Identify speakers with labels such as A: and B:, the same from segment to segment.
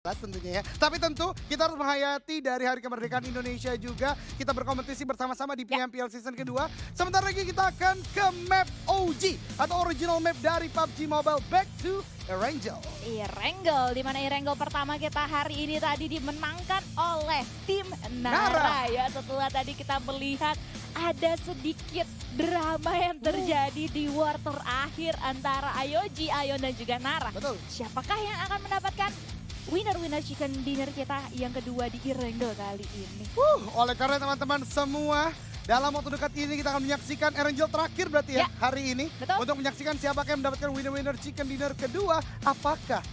A: atas tentunya ya. Tapi tentu kita harus menghayati dari Hari Kemerdekaan Indonesia juga. Kita berkompetisi bersama-sama di PMPL Season kedua. Sebentar lagi kita akan ke map OG atau original map dari PUBG Mobile, Back to Erangel.
B: Erangel, di mana Erangel pertama kita hari ini tadi dimenangkan oleh tim Nara ya. Setelah tadi kita melihat ada sedikit drama yang terjadi di war terakhir antara IOG, Ion dan juga Nara.
A: Betul.
B: Siapakah yang akan mendapatkan winner chicken dinner kita yang kedua di Erangel kali ini?
A: Oleh karena teman-teman semua, dalam waktu dekat ini kita akan menyaksikan Erangel terakhir berarti ya, hari ini.
B: Betul.
A: Untuk menyaksikan siapakah yang mendapatkan winner chicken dinner kedua. Apakah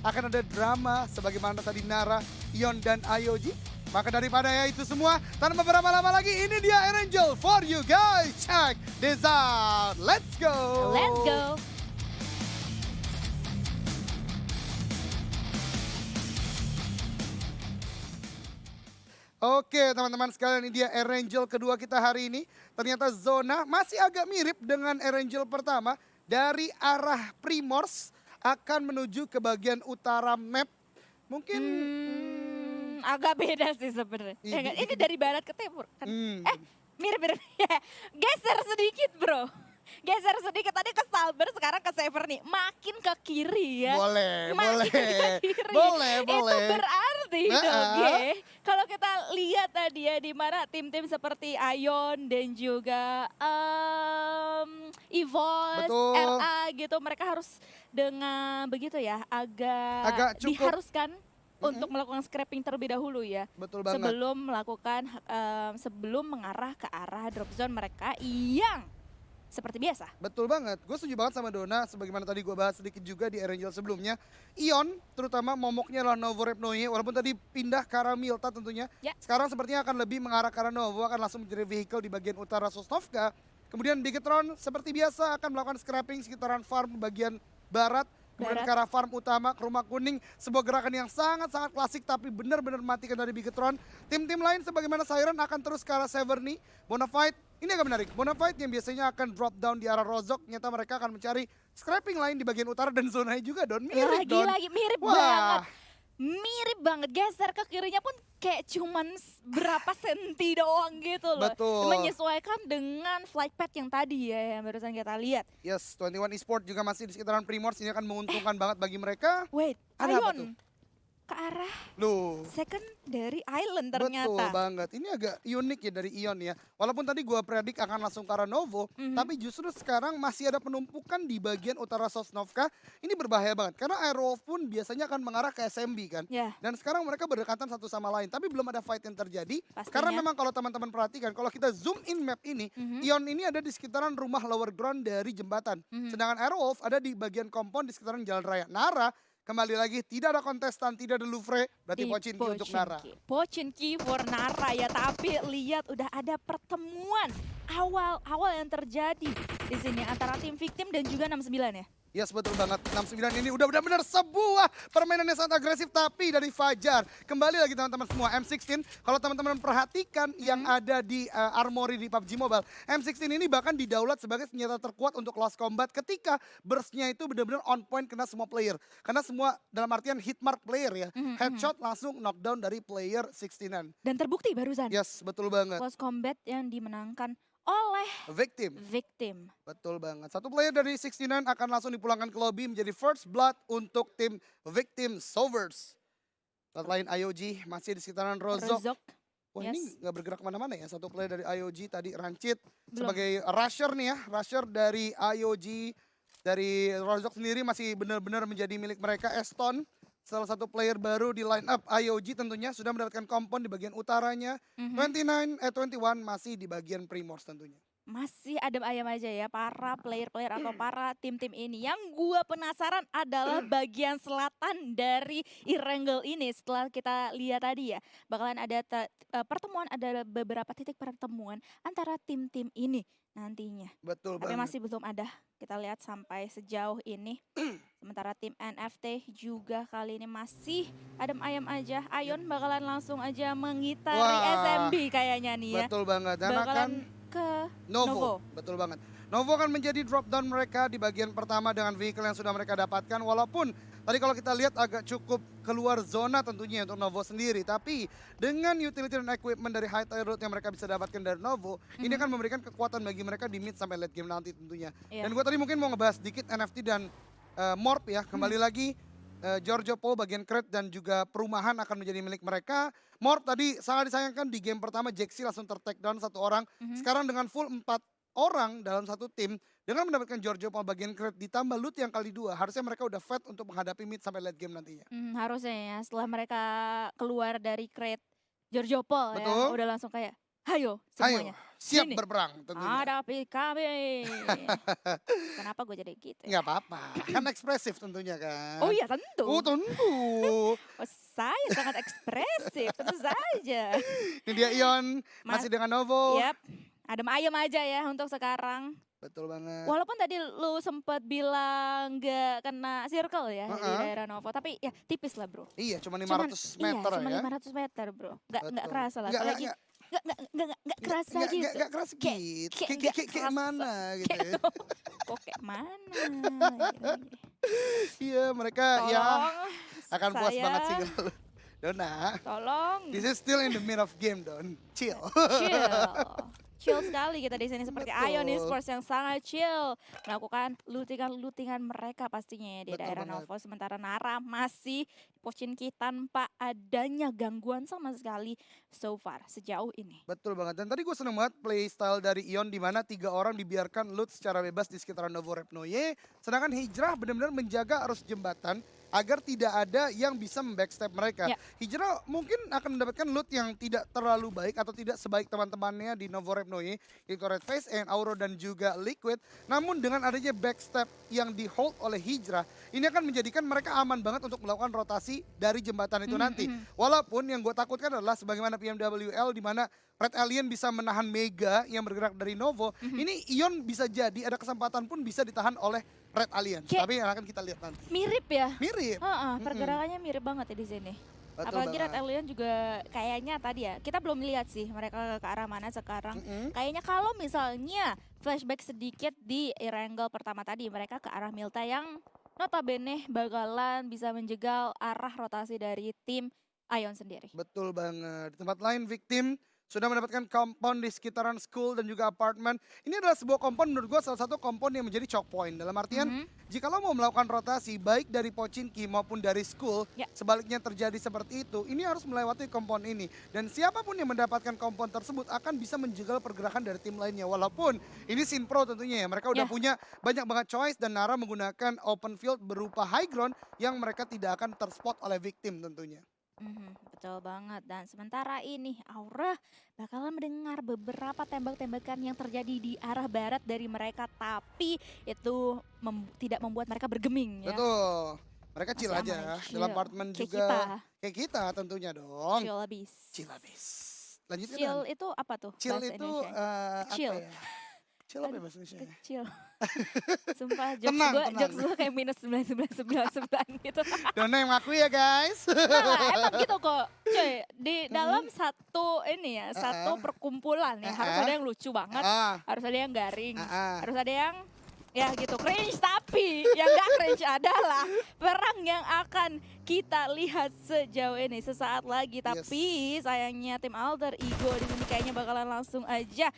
A: akan ada drama sebagaimana tadi Nara, Ion dan IOG? Maka daripada ya itu semua, tanpa beberapa lama lagi ini dia Erangel for you guys. Check this out. Let's go.
B: Let's go.
A: Oke teman-teman sekalian, ini dia Erangel kedua kita hari ini. Ternyata zona masih agak mirip dengan Erangel pertama. Dari arah Primors akan menuju ke bagian utara map. Mungkin
B: Agak beda sih sebenarnya. Ya kan? Ini dari barat ke timur kan? Mirip-mirip. Geser sedikit bro. Geser sedikit, tadi ke Stalber, sekarang ke Saver nih. Makin ke kiri ya.
A: boleh. Boleh.
B: Itu berarti dong ya. Kalau kita lihat tadi ya, di mana tim-tim seperti Ion dan juga Evos,
A: Betul.
B: RA gitu. Mereka harus dengan begitu ya, agak
A: cukup.
B: diharuskan untuk melakukan scrapping terlebih dahulu ya.
A: Betul banget.
B: Sebelum melakukan, sebelum mengarah ke arah drop zone mereka yang seperti biasa.
A: Betul banget, gue setuju banget sama Dona, sebagaimana tadi gue bahas sedikit juga di Erangel sebelumnya. Ion, terutama momoknya adalah Novo Repnoye, walaupun tadi pindah ke arah Milta tentunya.
B: Ya.
A: Sekarang sepertinya akan lebih mengarah ke arah Novo, akan langsung menjadi vehicle di bagian utara Sosnovka. Kemudian Bigetron seperti biasa akan melakukan scrapping sekitaran farm bagian barat. Kemudian ke arah farm utama, ke rumah kuning. Sebuah gerakan yang sangat-sangat klasik tapi benar-benar mematikan dari Bigetron. Tim-tim lain sebagaimana Siren akan terus ke arah Severny. Bonafide, ini agak menarik. Bonafide yang biasanya akan drop down di arah Rozok, ternyata mereka akan mencari scrapping lain di bagian utara dan zonanya juga Don. Mirip Don.
B: Lagi mirip banget. Mirip banget, geser ke kirinya pun kayak cuman berapa senti doang gitu loh.
A: Betul.
B: Menyesuaikan dengan flight path yang tadi ya, yang barusan kita lihat.
A: Yes, 21 Esport juga masih di sekitaran Primors, ini akan menguntungkan banget bagi mereka.
B: Wait,
A: Ada apa tuh?
B: Ion ke arah
A: Loh.
B: secondary island ternyata.
A: Betul banget, ini agak unik ya dari Ion ya. Walaupun tadi gua predik akan langsung ke arah Novo, tapi justru sekarang masih ada penumpukan di bagian utara Sosnovka. Ini berbahaya banget, karena Aerowolf pun biasanya akan mengarah ke SMB kan.
B: Ya.
A: Dan sekarang mereka berdekatan satu sama lain, tapi belum ada fight yang terjadi.
B: Pastinya.
A: Karena memang kalau teman-teman perhatikan, kalau kita zoom in map ini, Ion ini ada di sekitaran rumah lower ground dari jembatan. Sedangkan Aerowolf ada di bagian kompon di sekitaran jalan raya. Nara, kembali lagi tidak ada kontestan, tidak ada Louvre, berarti Pochinki untuk Nara.
B: Pochinki for Nara ya, tapi lihat udah ada pertemuan awal yang terjadi di sini antara tim victim dan juga 69 ya.
A: Yes, betul banget. 69 ini udah benar-benar sebuah permainan yang sangat agresif, tapi dari Fajar. Kembali lagi teman-teman semua, M16, kalau teman-teman perhatikan yang ada di armory di PUBG Mobile, M16 ini bahkan didaulat sebagai senjata terkuat untuk close combat ketika burst-nya itu benar-benar on point kena semua player. Karena semua dalam artian hit mark player ya, headshot langsung knockdown dari player 69.
B: Dan terbukti barusan.
A: Yes, betul banget.
B: Close combat yang dimenangkan oleh victim.
A: Betul banget. Satu player dari 69 akan langsung dipulangkan ke lobby menjadi first blood untuk tim victim Solvers. Selain IOG masih di sekitaran Rozok. Wah ini nggak bergerak kemana-mana ya. Satu player dari IOG tadi Rancid sebagai rusher nih ya. Rusher dari IOG. Dari Rozok sendiri masih benar-benar menjadi milik mereka. Eston, salah satu player baru di line up IOG tentunya sudah mendapatkan kompon di bagian utaranya. 21 masih di bagian Primors tentunya.
B: Masih adem ayam aja ya para player-player atau para tim-tim ini. Yang gua penasaran adalah bagian selatan dari Erangel ini. Setelah kita lihat tadi ya, bakalan ada pertemuan, ada beberapa titik pertemuan antara tim-tim ini nantinya.
A: Betul
B: Tapi
A: banget.
B: masih belum ada, kita lihat sampai sejauh ini. Sementara tim NFT juga kali ini masih adem ayam aja. Ion bakalan langsung aja mengitari SMB kayaknya nih ya.
A: Betul banget. Dan
B: Bakalan
A: akan
B: ke
A: Novo. Betul banget. Novo akan menjadi drop down mereka di bagian pertama dengan vehicle yang sudah mereka dapatkan. Walaupun tadi kalau kita lihat agak cukup keluar zona tentunya untuk Novo sendiri. Tapi dengan utility dan equipment dari high tire road yang mereka bisa dapatkan dari Novo, ini akan memberikan kekuatan bagi mereka di mid sampai late game nanti tentunya. Dan gue tadi mungkin mau ngebahas sedikit NFT dan Morp ya. Kembali lagi Giorgio Paul bagian crate dan juga perumahan akan menjadi milik mereka. Morp tadi sangat disayangkan di game pertama Jaxi langsung ter-take down satu orang. Sekarang dengan full 4 orang dalam satu tim dengan mendapatkan Giorgio Paul bagian crate ditambah loot yang kali 2, harusnya mereka udah fat untuk menghadapi mid sampai late game nantinya.
B: Harusnya ya setelah mereka keluar dari crate Giorgio Paul ya udah langsung kayak hayo semuanya.
A: Siap berperang tentunya.
B: Hadapi kami. Kenapa gue jadi gitu ya?
A: Nggak apa-apa, kan ekspresif tentunya kan.
B: Oh iya tentu.
A: Oh tentu.
B: Oh, saya sangat ekspresif, tentu saja.
A: Ini dia Ion, masih dengan Novo.
B: Yap, adem ayem aja ya untuk sekarang.
A: Betul banget.
B: Walaupun tadi lu sempat bilang gak kena circle ya di daerah Novo, tapi ya tipis lah bro.
A: Iya, cuma 500 meter
B: iya, cuma
A: ya.
B: 500 meter bro, nggak kerasa lah.
A: Apalagi
B: nggak kerasa gitu.
A: Nggak kerasa gitu. Kayak mana gitu ya.
B: Kok kayak mana?
A: Iya, mereka ya akan puas banget sih kalau Dona.
B: Tolong.
A: This is still in the mid of game, Don. Chill.
B: Chill sekali kita di sini seperti Ion Esports yang sangat chill melakukan lootingan mereka pastinya ya di daerah Novo. Sementara Nara masih Pochinki tanpa adanya gangguan sama sekali so far sejauh ini.
A: Betul banget. Dan tadi gue seneng banget playstyle dari Ion di mana 3 orang dibiarkan loot secara bebas di sekitaran Novo Repnoye. Sedangkan Hijrah benar-benar menjaga arus jembatan agar tidak ada yang bisa membackstep mereka. Hijrah mungkin akan mendapatkan loot yang tidak terlalu baik atau tidak sebaik teman-temannya di Novo Repnoye, yaitu Red Face, and Auro dan juga Liquid. Namun dengan adanya backstep yang di hold oleh Hijrah, ini akan menjadikan mereka aman banget untuk melakukan rotasi dari jembatan itu nanti. Walaupun yang gue takutkan adalah sebagaimana PMWL di mana Red Alien bisa menahan Mega yang bergerak dari Novo, ini Ion bisa jadi ada kesempatan pun bisa ditahan oleh Red Alien. Tapi yang akan kita lihat nanti.
B: Mirip ya?
A: Mirip.
B: Pergerakannya mirip banget ya di sini.
A: Betul
B: apalagi
A: banget.
B: Red Alien juga kayaknya tadi ya, kita belum lihat sih mereka ke arah mana sekarang. Kayaknya kalau misalnya flashback sedikit di Erangel pertama tadi, mereka ke arah Milta yang notabene bakalan bisa menjegal arah rotasi dari tim Ion sendiri.
A: Betul banget. Di tempat lain Victim sudah mendapatkan kompon di sekitaran school dan juga apartemen. Ini adalah sebuah kompon menurut gue salah satu kompon yang menjadi choke point. Dalam artian jika lo mau melakukan rotasi baik dari Pochinki maupun dari school, sebaliknya terjadi seperti itu, ini harus melewati kompon ini. Dan siapapun yang mendapatkan kompon tersebut akan bisa menjegal pergerakan dari tim lainnya. Walaupun ini Sinpro tentunya ya, mereka udah punya banyak banget choice dan Nara menggunakan open field berupa high ground yang mereka tidak akan terspot oleh Victim tentunya.
B: Betul banget. Dan sementara ini Aura bakalan mendengar beberapa tembak-tembakan yang terjadi di arah barat dari mereka, tapi itu tidak membuat mereka bergeming ya.
A: Betul. Mereka chill
B: Masih
A: aja.
B: aman,
A: Dalam
B: chill.
A: apartemen
B: Kayak
A: juga.
B: kita.
A: Kayak kita tentunya dong.
B: Chill abis.
A: Chill abis. Lanjutkan.
B: Chill itu apa tuh?
A: Chill
B: bahasa
A: itu
B: Indonesia? Chill.
A: apa ya? Chill apa ya bahasa Indonesia?
B: Kecil. Sumpah
A: Tenang,
B: jokes gue kayak minus 9999 gitu.
A: Dona yang ngaku ya guys.
B: Nah, emang gitu kok. Cuy, di dalam satu ini ya, satu perkumpulan ya, harus ada yang lucu banget, harus ada yang garing, harus ada yang ya gitu cringe, tapi yang gak cringe adalah perang yang akan kita lihat sejauh ini sesaat lagi. Tapi sayangnya tim Alter Ego di sini kayaknya bakalan langsung aja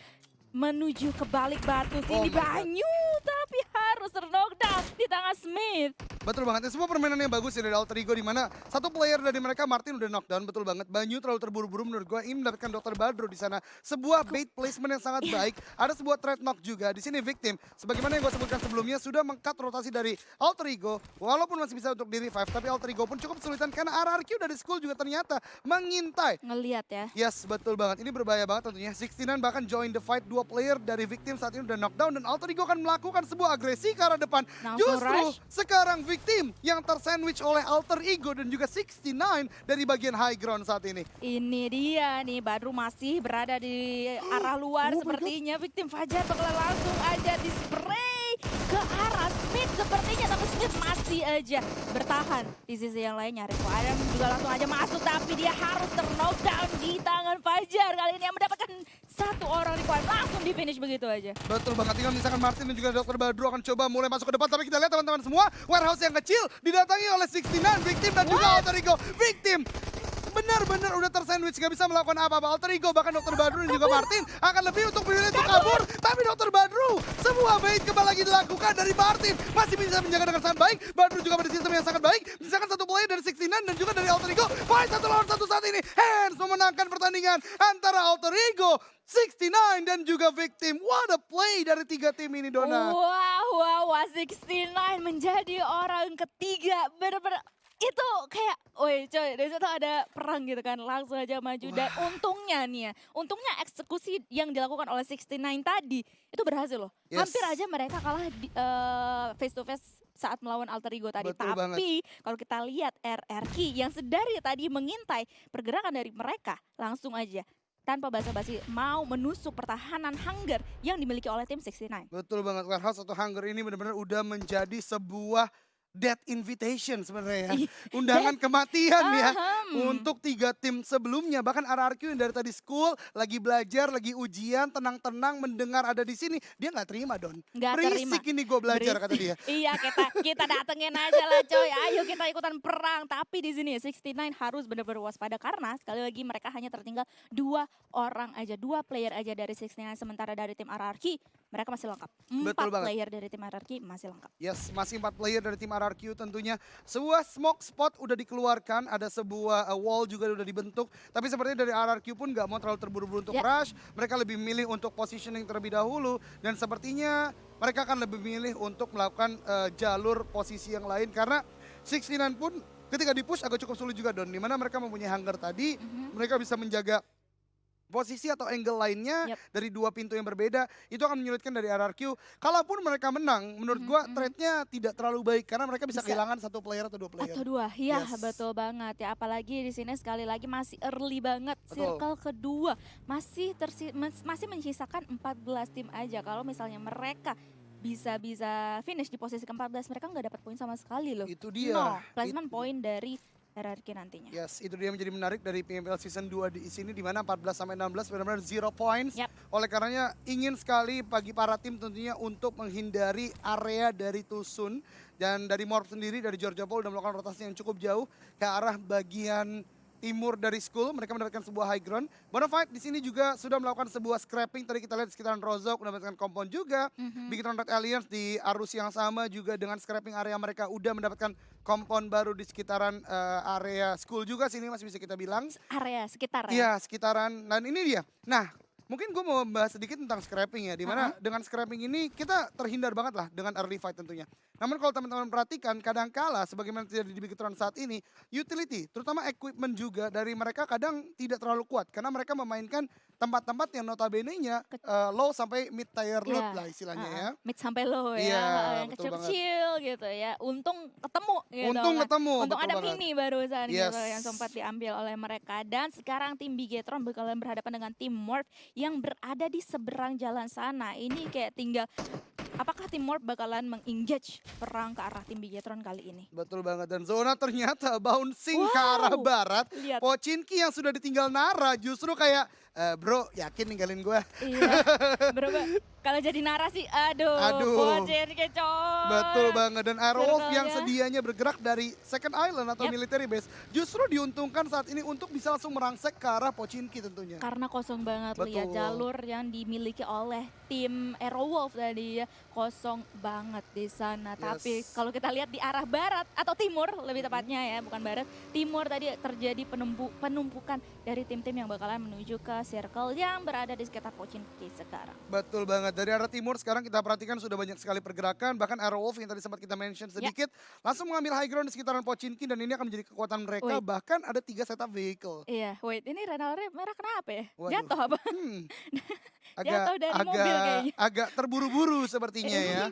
B: menuju ke balik batu sini Banyu, tapi harus knockdown di tangan Smith.
A: Betul banget, ini sebuah permainan yang bagus ya dari Alter Ego, di mana satu player dari mereka Martin udah knockdown, betul banget. Banyu terlalu terburu-buru menurut gue, ini mendapatkan Dr. Badro di sana. Sebuah bait placement yang sangat baik, ada sebuah trade knock juga. Di sini Victim, sebagaimana yang gue sebutkan sebelumnya, sudah meng-cut rotasi dari Alter Ego, walaupun masih bisa untuk di-revive, tapi Alter Ego pun cukup kesulitan karena RRQ dari school juga ternyata mengintai.
B: Ngeliat ya.
A: Yes, betul banget. Ini berbahaya banget tentunya. 69 bahkan join the fight, 2 player dari Victim saat ini udah knockdown dan Alter Ego akan melakukan sebuah agresi ke arah depan. Justru sekarang Victim yang tersandwich oleh Alter Ego dan juga 69 dari bagian high ground saat ini.
B: Ini dia nih, Badru masih berada di arah luar sepertinya. Victim Fajar bakal langsung aja di spray ke arah Smith sepertinya, tapi Smith masih aja bertahan. Di sisi yang lainnya Rico Adam juga langsung aja masuk, tapi dia harus ter-knockdown di tangan Fajar. Kali ini yang mendapatkan satu orang required langsung di finish begitu aja.
A: Betul banget, tinggal misalkan Martin dan juga Dr. Badru akan coba mulai masuk ke depan. Tapi kita lihat teman-teman semua, warehouse yang kecil didatangi oleh 69, Victim dan juga Alter Ego. Victim benar-benar udah tersandwich, gak bisa melakukan apa-apa. Alter Ego, bahkan Dr. Badru dan juga Martin akan lebih untuk memilih untuk kabur. Tapi Dr. Badru, semua bait kembali lagi dilakukan dari Martin. Masih bisa menjaga dengan sangat baik. Badru juga pada sistem yang sangat baik. Misalkan satu player dari 69 dan juga dari Alter Ego. Fight satu lawan satu saat ini. Hands memenangkan pertandingan antara Alter Ego, 69 dan juga Victim. What a play dari tiga tim ini, Dona.
B: Wow, 69 menjadi orang ketiga. Bener-bener itu kayak, woi coy, dari situ ada perang gitu kan, langsung aja maju. Dan untungnya nih ya, untungnya eksekusi yang dilakukan oleh 69 tadi, itu berhasil loh.
A: Yes.
B: Hampir aja mereka kalah di, face to face saat melawan Alter Ego tadi.
A: Betul
B: Tapi kalau kita lihat RRQ yang sedari tadi mengintai pergerakan dari mereka, langsung aja tanpa basa-basi mau menusuk pertahanan Hunger yang dimiliki oleh tim 69.
A: Betul banget, Warehouse atau Hunger ini benar-benar udah menjadi sebuah death invitation sebenarnya ya. Undangan kematian ya untuk tiga tim sebelumnya. Bahkan RRQ yang dari tadi school lagi belajar, lagi ujian, tenang-tenang mendengar ada di sini, dia nggak terima, Don.
B: Nggak terima.
A: Berisik ini gue belajar kata dia.
B: Iya, kita datengin aja lah coy. Ayo kita ikutan perang. Tapi di sini 69 harus benar-benar waspada karena sekali lagi mereka hanya tertinggal 2 orang aja, 2 player aja dari 69. Sementara dari tim RRQ mereka masih lengkap. 4 player dari tim RRQ masih lengkap.
A: Yes, masih 4 player dari tim RRQ tentunya. Sebuah smoke spot udah dikeluarkan, ada sebuah wall juga udah dibentuk. Tapi sepertinya dari RRQ pun nggak mau terlalu terburu-buru untuk rush. Mereka lebih milih untuk positioning terlebih dahulu. Dan sepertinya mereka akan lebih milih untuk melakukan jalur posisi yang lain. Karena 69 pun ketika dipush agak cukup sulit juga, Don. Dimana mereka mempunyai Hunger tadi, mereka bisa menjaga posisi atau angle lainnya dari 2 pintu yang berbeda, itu akan menyulitkan dari RRQ. Kalaupun mereka menang, menurut gua trade-nya tidak terlalu baik karena mereka bisa kehilangan 1 player atau 2 player.
B: Atau 2, iya betul banget ya. Apalagi di sini sekali lagi masih early banget, circle kedua masih menyisakan 14 tim aja. Kalau misalnya mereka bisa finish di posisi ke-14, mereka nggak dapat poin sama sekali loh.
A: Itu dia.
B: No, placement poin dari RRQ nantinya.
A: Yes, itu dia menjadi menarik dari PMPL Season 2 di sini, di mana 14 sampai 16 benar-benar 0 points. Oleh karenanya ingin sekali bagi para tim tentunya untuk menghindari area dari Tusun. Dan dari Morph sendiri, dari Georgia Paul, sudah melakukan rotasi yang cukup jauh ke arah bagian timur dari school. Mereka mendapatkan sebuah high ground. Bonafide di sini juga sudah melakukan sebuah scrapping. Tadi kita lihat di sekitaran Rozok mendapatkan kompon juga. Bigetron Red Alliance di arus yang sama juga dengan scrapping area mereka udah mendapatkan kompon baru di sekitaran area school juga. Sini masih bisa kita bilang.
B: Area sekitar ya?
A: Iya, sekitaran. Dan ini dia. Nah, mungkin gue mau bahas sedikit tentang scrapping ya. Dimana dengan scrapping ini kita terhindar banget lah dengan early fight tentunya. Namun kalau teman-teman perhatikan, kadang-kala sebagaimana terjadi di Bigetron saat ini, utility, terutama equipment juga dari mereka kadang tidak terlalu kuat. Karena mereka memainkan tempat-tempat yang notabene-nya low sampai mid tier loot lah istilahnya ya.
B: Mid sampai low ya, yang kecil-kecil gitu ya. Untung ketemu gitu. Untung ada mini barusan gitu yang sempat diambil oleh mereka. Dan sekarang tim Bigetron bakalan berhadapan dengan tim Morph yang berada di seberang jalan sana. Ini kayak tinggal apakah tim Morph bakalan meng-engage perang ke arah tim Bigetron kali ini?
A: Betul banget, dan Zona ternyata bouncing ke arah barat.
B: Lihat.
A: Pochinki yang sudah ditinggal Nara justru kayak, bro yakin ninggalin gue?
B: Iya, bro kalau jadi Nara sih aduh. Pochinki coy.
A: Betul banget, dan Aerowolf yang sedianya bergerak dari second island atau military base justru diuntungkan saat ini untuk bisa langsung merangsek ke arah Pochinki tentunya.
B: Karena kosong banget, lihat jalur yang dimiliki oleh tim Aerowolf tadi ya, kosong banget di sana. Tapi kalau kita lihat di arah barat atau timur lebih tepatnya ya, bukan barat, timur tadi terjadi penumpukan dari tim-tim yang bakalan menuju ke circle yang berada di sekitar Pochinki sekarang.
A: Betul banget, dari arah timur sekarang kita perhatikan sudah banyak sekali pergerakan. Bahkan Aerowolf yang tadi sempat kita mention sedikit langsung mengambil high ground di sekitaran Pochinki, dan ini akan menjadi kekuatan mereka. Bahkan ada 3 setup vehicle.
B: Iya, ini Renalnya merah kenapa ya? Jatuh apa?
A: Jatuh dari mobil kayaknya. Agak terburu-buru sepertinya ya.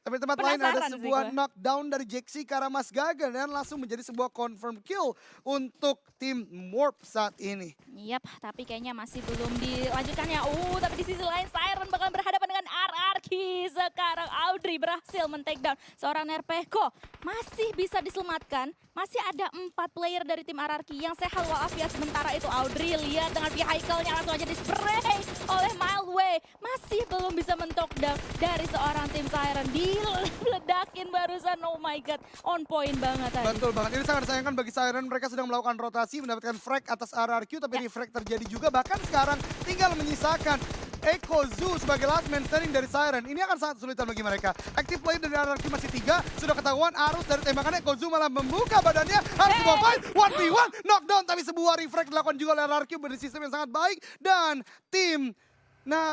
A: Tapi tempat lain ada sebuah knockdown dari Jaxi ke arah Mas Gaga dan langsung menjadi sebuah confirm kill untuk tim Morph saat ini.
B: Yap, tapi kayaknya masih belum dilanjutkan ya. Tapi di sisi lain Siren bakal berhadapan dengan RRQ lagi. Sekarang Audrey berhasil men-take down seorang Nerpeko. Masih bisa diselamatkan. Masih ada 4 player dari tim RRQ yang sehat walafiat. Sementara itu Audrey lihat dengan vehicle-nya langsung aja di-spray oleh Mildway. Masih belum bisa men-take down dari seorang tim Siren. Diledakin barusan, oh my god. On point banget tadi.
A: Betul banget, ini sangat disayangkan bagi Siren. Mereka sedang melakukan rotasi, mendapatkan frag atas RRQ. Tapi di frag terjadi juga, bahkan sekarang tinggal menyisakan Eko Zoo sebagai last man standing dari Siren. Ini akan sangat kesulitan bagi mereka. Active player dari RRQ masih 3. Sudah ketahuan arus dari tembakan Eko Zoo malah membuka badannya. Harus sebuah fight, 1v1, knockdown. Tapi sebuah refrag dilakukan juga oleh RRQ dari sistem yang sangat baik. Dan tim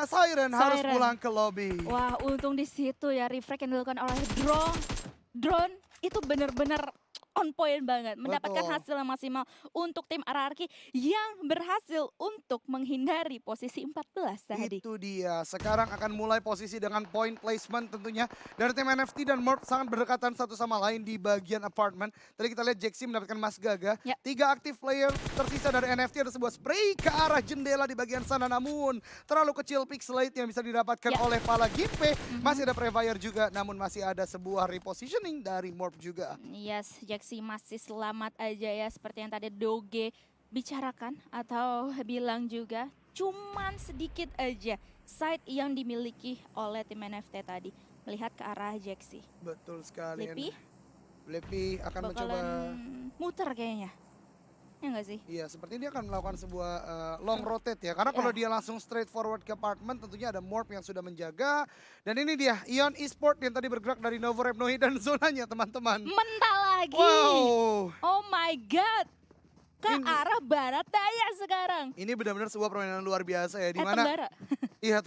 A: Siren harus pulang ke lobby.
B: Wah, untung di situ ya refrag yang dilakukan oleh drone itu benar-benar on point banget, mendapatkan hasil yang maksimal untuk tim RRQ yang berhasil untuk menghindari posisi 14 tadi.
A: Itu dia, sekarang akan mulai posisi dengan point placement tentunya dari tim NFT dan Morph sangat berdekatan satu sama lain di bagian apartemen. Tadi kita lihat Jaxi mendapatkan Mas Gaga, 3 aktif player tersisa dari NFT, ada sebuah spray ke arah jendela di bagian sana, namun terlalu kecil pixelate yang bisa didapatkan oleh Pala Gimpe. Masih ada Prefire juga, namun masih ada sebuah repositioning dari Morph juga.
B: Yes, Jaxi masih selamat aja ya, seperti yang tadi Doge bicarakan atau bilang juga, cuman sedikit aja side yang dimiliki oleh tim NFT tadi, melihat ke arah Jaxi.
A: Betul sekali.
B: Blippi
A: akan mencoba
B: muter kayaknya. Ya nggak sih?
A: Iya, seperti dia akan melakukan sebuah long rotate ya. Karena kalau dia langsung straight forward ke apartemen, tentunya ada Morph yang sudah menjaga. Dan ini dia, Ion Esport yang tadi bergerak dari Novo Repnohi dan zonanya teman-teman.
B: Mental lagi.
A: Wow.
B: Oh my god. Ke arah barat daya sekarang.
A: Ini benar-benar sebuah permainan luar biasa ya. Dimana,
B: Tenggara.
A: Iya,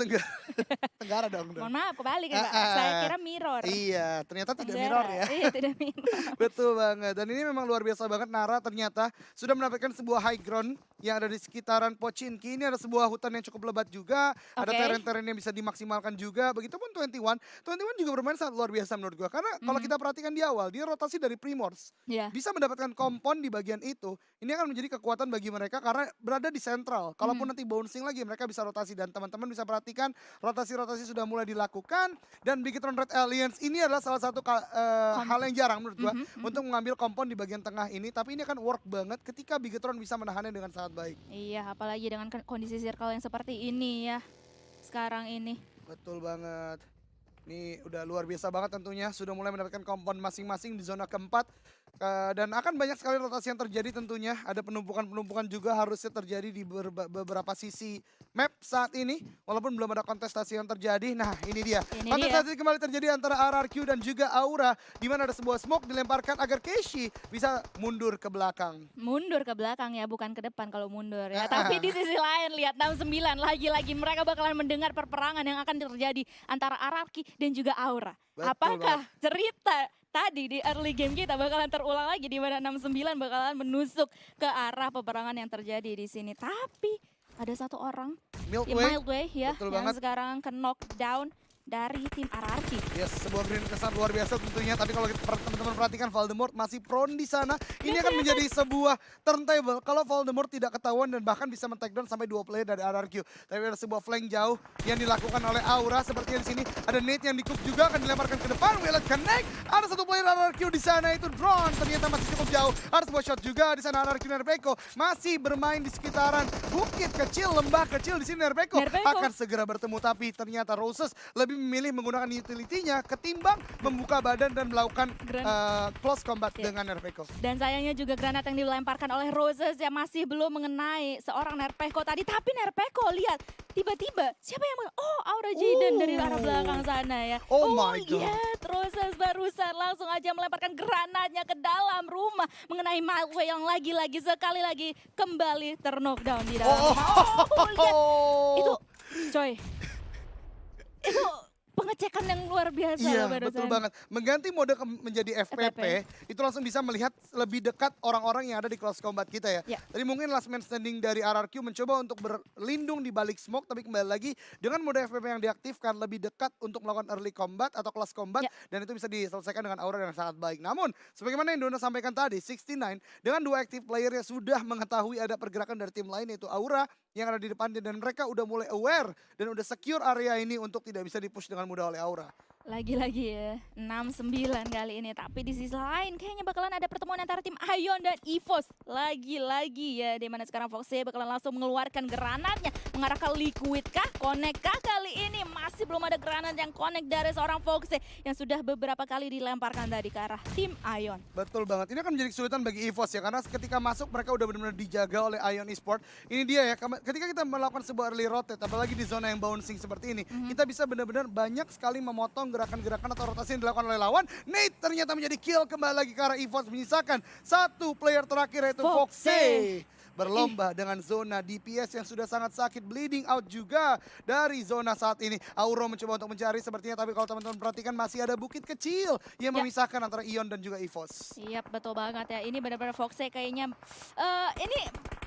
A: Tenggara dong.
B: Mohon maaf, kebalik ya Pak. Saya kira mirror.
A: Iya, ternyata tidak mirror ya.
B: Iya, tidak mirror.
A: Betul banget. Dan ini memang luar biasa banget. Nara ternyata sudah mendapatkan sebuah high ground yang ada di sekitaran Pochinki. Ini ada sebuah hutan yang cukup lebat juga. Ada teren-teren yang bisa dimaksimalkan juga. Begitupun 21. 21 juga bermain sangat luar biasa menurut gua. Karena kalau kita perhatikan di awal, dia rotasi dari Primors. Bisa mendapatkan kompon di bagian itu. Ini akan menjadi kekuatan bagi mereka karena berada di sentral. Kalaupun nanti bouncing lagi, mereka bisa rotasi. Dan teman-teman bisa perhatikan rotasi-rotasi sudah mulai dilakukan. Dan Bigetron Red Alliance ini adalah salah satu hal yang jarang menurut gua untuk mengambil kompon di bagian tengah ini. Tapi ini akan work banget ketika Bigetron bisa menahannya dengan sangat baik.
B: Iya, apalagi dengan kondisi circle yang seperti ini ya sekarang ini.
A: Betul banget. Ini udah luar biasa banget tentunya. Sudah mulai mendapatkan kompon masing-masing di zona keempat. Dan akan banyak sekali rotasi yang terjadi tentunya. Ada penumpukan-penumpukan juga harusnya terjadi di beberapa sisi map saat ini. Walaupun belum ada kontestasi yang terjadi. Nah ini dia. Kontestasi kembali terjadi antara RRQ dan juga Aura. Di mana ada sebuah smoke dilemparkan agar Keishi bisa mundur ke belakang.
B: Mundur ke belakang ya, bukan ke depan kalau mundur ya. Tapi di sisi lain lihat 69 lagi-lagi mereka bakalan mendengar perperangan yang akan terjadi antara RRQ dan juga Aura. Apakah cerita tadi di early game kita bakalan terulang lagi di mana 69 bakalan menusuk ke arah peperangan yang terjadi di sini. Tapi ada satu orang, Mildway ya, yang sekarang ke knockdown dari tim RRQ.
A: Yes, sebuah green kesan luar biasa tentunya. Tapi kalau teman-teman perhatikan Voldemort masih prone di sana. Ini akan menjadi sebuah turntable kalau Voldemort tidak ketahuan dan bahkan bisa men-takedown sampai 2 player dari RRQ. Tapi ada sebuah flank jauh yang dilakukan oleh Aura. Seperti di sini ada Nate yang di-cook juga akan dilemparkan ke depan. Willet connect. Ada satu player RRQ di sana itu drone. Ternyata masih cukup jauh. Ada sebuah shot juga di sana RRQ Nerpeko masih bermain di sekitaran bukit kecil, lembah kecil di sini. Nerpeko akan segera bertemu, tapi ternyata Roses lebih memilih menggunakan utility-nya ketimbang membuka badan dan melakukan close combat dengan Nerpeko.
B: Dan sayangnya juga granat yang dilemparkan oleh Roses yang masih belum mengenai seorang Nerpeko tadi. Tapi Nerpeko lihat tiba-tiba siapa yang Aura Jaden dari arah belakang sana ya.
A: Oh my god.
B: Lihat Roses barusan langsung aja melemparkan granatnya ke dalam rumah mengenai Mildway yang lagi-lagi sekali lagi kembali ter-knockdown di dalam. Lihat. Itu coy. Itu pengecekan yang luar biasa.
A: Iya, betul banget. Mengganti mode menjadi FPP, itu langsung bisa melihat lebih dekat orang-orang yang ada di close combat kita ya. Tadi mungkin last man standing dari RRQ mencoba untuk berlindung di balik smoke, tapi kembali lagi dengan mode FPP yang diaktifkan lebih dekat untuk melakukan early combat atau close combat, dan itu bisa diselesaikan dengan Aura yang sangat baik. Namun, sebagaimana yang Dona sampaikan tadi, 69 dengan 2 active player yang sudah mengetahui ada pergerakan dari tim lain yaitu Aura yang ada di depannya. Dan mereka udah mulai aware dan udah secure area ini untuk tidak bisa dipush dengan mudah oleh Aura.
B: Lagi-lagi ya, 6-9 kali ini. Tapi di sisi lain kayaknya bakalan ada pertemuan antara tim Ion dan EVOS. Lagi-lagi ya, dimana sekarang Foxy bakalan langsung mengeluarkan granatnya. Mengarah ke Liquid kah? Connect kah kali ini? Masih belum ada granat yang connect dari seorang Foxy. Yang sudah beberapa kali dilemparkan tadi ke arah tim Ion.
A: Betul banget, ini akan menjadi kesulitan bagi EVOS ya. Karena ketika masuk mereka udah benar-benar dijaga oleh Ion Esports. Ini dia ya, ketika kita melakukan sebuah early rotate, apalagi di zona yang bouncing seperti ini. Kita bisa benar-benar banyak sekali memotong gerakan-gerakan atau rotasi yang dilakukan oleh lawan. Nate ternyata menjadi kill, kembali lagi ke arah EVOS, menyisakan satu player terakhir yaitu Foxy. Berlomba dengan zona DPS yang sudah sangat sakit, bleeding out juga dari zona saat ini. Auro mencoba untuk mencari sepertinya, tapi kalau teman-teman perhatikan masih ada bukit kecil yang memisahkan antara Ion dan juga EVOS.
B: Iya, betul banget ya. Ini benar-benar Foxy kayaknya ini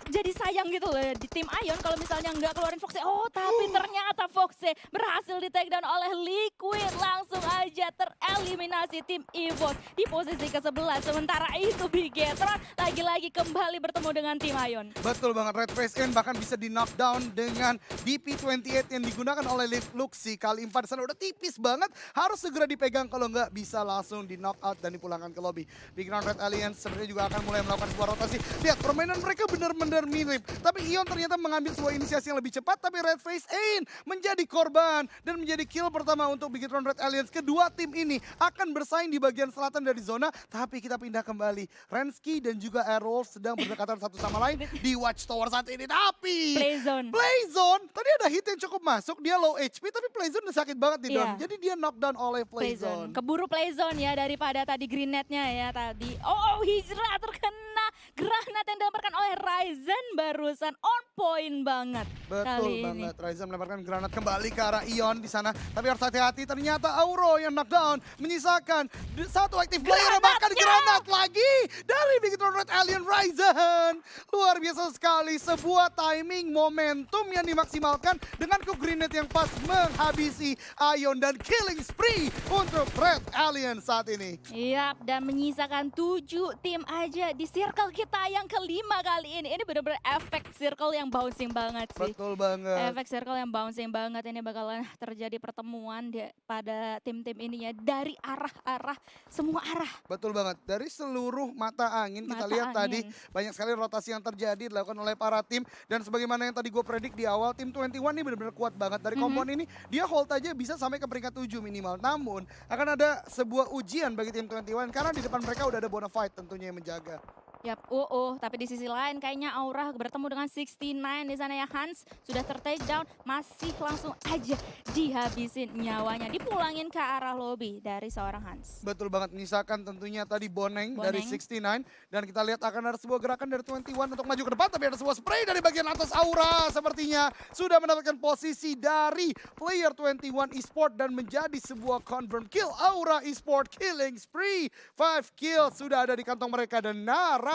B: jadi sayang gitu loh di tim Ion kalau misalnya nggak keluarin Foxy. Oh, tapi ternyata Foxy berhasil di take down oleh Liquid. Langsung aja tereliminasi tim EVOS di posisi ke-11. Sementara itu Bigetron lagi-lagi kembali bertemu dengan tim Ion.
A: Betul banget, Red Face In bahkan bisa di knockdown dengan DP28 yang digunakan oleh Luxi. Kali 4 di sana udah tipis banget, harus segera dipegang kalau nggak bisa langsung di knockout dan dipulangkan ke lobby. Background Red Alliance sebenarnya juga akan mulai melakukan sebuah rotasi. Lihat, permainan mereka benar-benar mirip. Tapi Ion ternyata mengambil sebuah inisiasi yang lebih cepat, tapi Red Face In menjadi korban dan menjadi kill pertama untuk Background Red Alliance. Kedua tim ini akan bersaing di bagian selatan dari zona, tapi kita pindah kembali. Rensky dan juga Airwolf sedang berdekatan satu sama lain di Watchtower saat ini, tapi Playzone tadi ada hit yang cukup masuk, dia low HP tapi Playzone udah sakit banget di down, jadi dia knockdown oleh Playzone.
B: Keburu Playzone ya daripada tadi grenade-nya ya tadi. Oh, Hijrah terkena granat yang dilemparkan oleh Ryzen barusan, on point banget.
A: Betul banget, Ryzen melemparkan granat kembali ke arah Ion di sana, tapi harus hati-hati, ternyata Auro yang knockdown menyisakan satu active player, bahkan granat lagi dari Bigetron Red Alien Ryzen. Luar biasa sekali, sebuah timing momentum yang dimaksimalkan dengan cook grenade yang pas menghabisi Ion dan killing spree untuk Red Alien saat ini.
B: Iya, dan menyisakan 7 tim aja di circle kita yang kelima kali ini. Ini benar-benar efek circle yang bouncing banget sih.
A: Betul banget.
B: Efek circle yang bouncing banget, ini bakalan terjadi pertemuan pada tim-tim ini ya dari arah-arah, semua arah.
A: Betul banget, dari seluruh mata angin kita lihat tadi banyak sekali rotasi yang terjadi dilakukan oleh para tim, dan sebagaimana yang tadi gue predik di awal, tim 21 ini benar-benar kuat banget. Dari kompon ini dia hold aja bisa sampai ke peringkat 7 minimal. Namun akan ada sebuah ujian bagi tim 21 karena di depan mereka udah ada Bonafide tentunya yang menjaga.
B: Yap, tapi di sisi lain kayaknya Aura bertemu dengan 69 di sana ya. Hans sudah ter-take down, masih langsung aja dihabisin nyawanya, dipulangin ke arah lobby dari seorang Hans.
A: Betul banget, menyisakan tentunya tadi Boneng dari 69, dan kita lihat akan ada sebuah gerakan dari 21 untuk maju ke depan, tapi ada sebuah spray dari bagian atas. Aura sepertinya sudah mendapatkan posisi dari player 21 Esport dan menjadi sebuah confirm kill. Aura Esport killing spree, 5 kill sudah ada di kantong mereka, dan Nara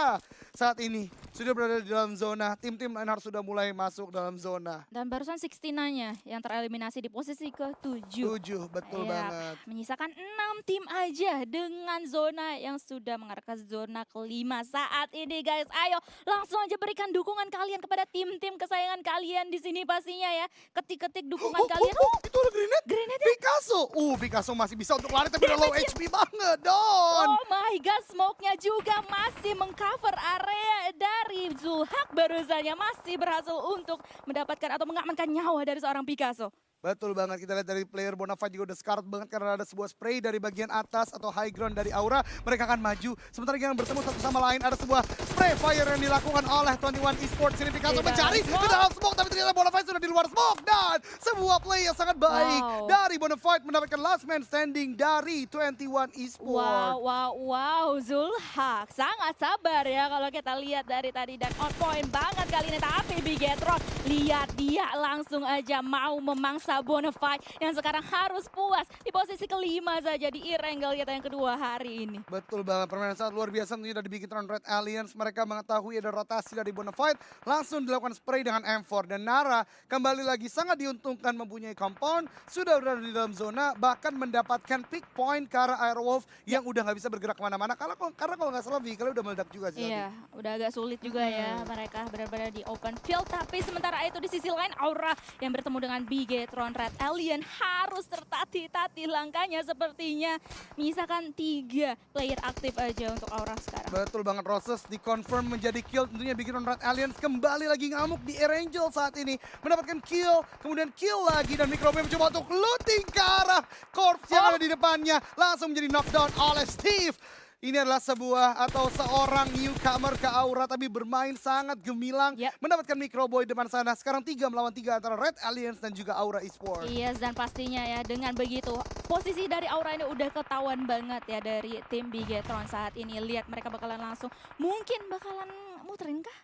A: saat ini sudah berada di dalam zona. Tim-tim lain harus sudah mulai masuk dalam zona.
B: Dan barusan 69-nya yang tereliminasi di posisi ke-7.
A: 7, betul banget.
B: Menyisakan 6 tim aja dengan zona yang sudah mengarah ke zona kelima saat ini guys. Ayo langsung aja berikan dukungan kalian kepada tim-tim kesayangan kalian di sini pastinya ya. Ketik-ketik dukungan kalian.
A: Itu ada grenade?
B: Grenade
A: Picasso. Picasso masih bisa untuk lari tapi udah low HP banget, Don.
B: Oh my god, smoke-nya juga masih mengcover area dari Zulhak barusannya, masih berhasil untuk mendapatkan atau mengamankan nyawa dari seorang Picasso.
A: Betul banget, kita lihat dari player Bonafide juga udah scarred banget karena ada sebuah spray dari bagian atas atau high ground dari Aura. Mereka akan maju, sementara yang bertemu satu sama lain ada sebuah spray fire yang dilakukan oleh 21 Esports. Ini Picasso mencari ke dalam smoke, tapi ternyata Bonafide sudah di luar smoke. Dan sebuah play yang sangat baik dari Bonafide mendapatkan last man standing dari 21 Esports.
B: Wow, Zulhak sangat sabar ya kalau kita lihat dari tadi, dan on point banget kali ini. Tapi Bigetron, lihat dia langsung aja mau memangsa biasa Bonafide yang sekarang harus puas di posisi kelima saja di Irengel kita yang kedua hari ini.
A: Betul banget, permainan sangat luar biasa tentunya dari Bigetron Red Alliance. Mereka mengetahui ada rotasi dari Bonafide, langsung dilakukan spray dengan M4. Dan Nara kembali lagi sangat diuntungkan mempunyai compound, sudah berada di dalam zona, bahkan mendapatkan pick point ke arah Airwolf yang udah nggak bisa bergerak kemana-mana. Karena kalau nggak salah vehicle udah meledak juga sih.
B: Iya, udah agak sulit juga ya mereka benar-benar di open field. Tapi sementara itu di sisi lain Aura yang bertemu dengan Bigetron Red Alien harus tertatih-tatih langkahnya sepertinya. Menyisakan 3 player aktif aja untuk Aura sekarang.
A: Betul banget, Roses dikonfirm menjadi kill. Tentunya Bigetron Red Alliance kembali lagi ngamuk di Air Angel saat ini. Mendapatkan kill, kemudian kill lagi. Dan Microbay mencoba untuk looting ke arah corpse yang ada di depannya. Langsung menjadi knockdown oleh Steve. Ini adalah sebuah atau seorang newcomer ke Aura tapi bermain sangat gemilang. Mendapatkan Microboy depan sana. Sekarang 3 melawan 3 antara Red Alliance dan juga Aura Esports.
B: Yes, dan pastinya ya dengan begitu posisi dari Aura ini udah ketahuan banget ya dari tim Bigetron saat ini. Lihat mereka bakalan langsung, mungkin bakalan muterin kah?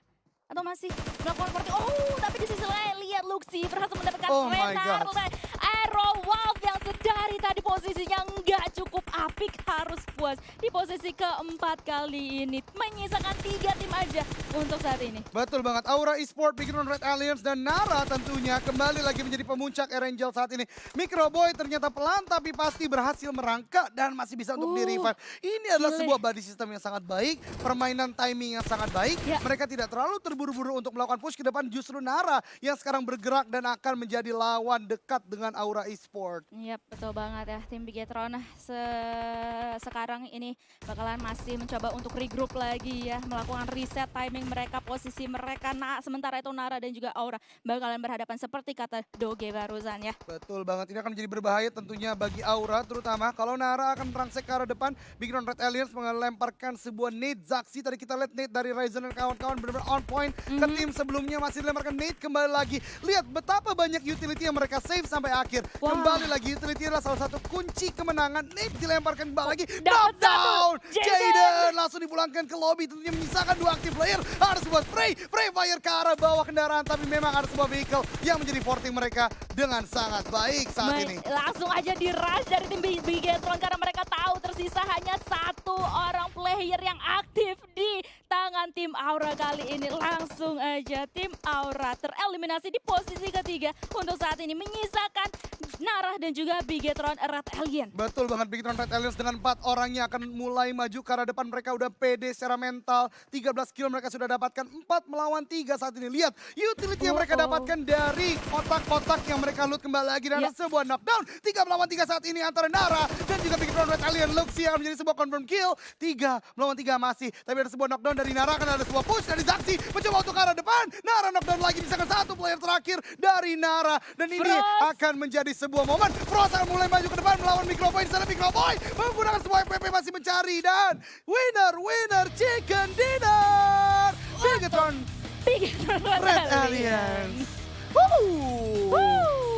B: Atau masih melakukan seperti, tapi di sisi lain lihat Luxi berhasil mendapatkan Renard Aero Wolf yang sedari tadi posisinya nggak cukup apik, harus puas di posisi keempat kali ini. Menyisakan 3 tim aja untuk saat ini.
A: Betul banget, Aura Esports, Bigetron Red Alliance dan Nara tentunya kembali lagi menjadi pemuncak Air Angel saat ini. Microboy ternyata pelan tapi pasti berhasil merangkak dan masih bisa untuk di-revive. Ini adalah sebuah body system yang sangat baik, permainan timing yang sangat baik. Mereka tidak terlalu terburu-buru untuk melakukan push ke depan, justru Nara yang sekarang bergerak dan akan menjadi lawan dekat dengan Aura Esports.
B: Yap, betul banget ya. Tim Bigetron sekarang ini bakalan masih mencoba untuk regroup lagi ya, melakukan reset timing mereka, posisi mereka. Nah, sementara itu Nara dan juga Aura bakalan berhadapan seperti kata Doge barusan ya.
A: Betul banget, ini akan menjadi berbahaya tentunya bagi Aura, terutama kalau Nara akan merangsek ke arah depan. Bigetron Red Alliance melemparkan sebuah nade Zaxi. Tadi kita lihat nade dari Ryzen dan kawan-kawan benar-benar on point. Ke tim sebelumnya masih dilemparkan nade, kembali lagi. Lihat betapa banyak utility yang mereka save sampai akhir. Kembali lagi, utility adalah salah satu kunci kemenangan. Nade dilemparkan kembali lagi, knockdown! Jaden langsung dipulangkan ke lobby, tentunya menyisakan 2 aktif player. Harus buat spray fire ke arah bawah kendaraan, tapi memang ada sebuah vehicle yang menjadi forting mereka dengan sangat baik saat ini.
B: Langsung aja di rush dari tim Bigetron karena mereka tahu tersisa hanya 1 orang player yang aktif di tangan tim Aura kali ini. Langsung aja tim Aura tereliminasi di posisi ketiga untuk saat ini, menyisakan Nara dan juga Bigetron Red Alien.
A: Betul banget, Bigetron Red Alliance dengan 4 orangnya akan mulai maju ke arah depan. Mereka udah pede secara mental, 13 kill mereka sudah dapatkan, 4 melawan 3 saat ini. Lihat utility yang mereka dapatkan dari kotak-kotak yang mereka loot kembali lagi. Dan ada sebuah knockdown, 3 melawan 3 saat ini antara Nara dan juga Bigetron Red Alien. Luxi akan menjadi sebuah confirm kill, 3 melawan 3 masih. Tapi ada sebuah knockdown dari Nara, karena ada sebuah push dari Zaxi. Mencoba untuk ke arah depan, Nara knockdown lagi, misalkan 1 player terakhir dari Nara. Dan ini akan menjadi sebuah momen. Frost akan mulai maju ke depan melawan Microboy. Di sana Microboy menggunakan sebuah FPP masih mencari. Dan winner chicken dinner. Bigetron
B: Red
A: Red Alliance. Woo!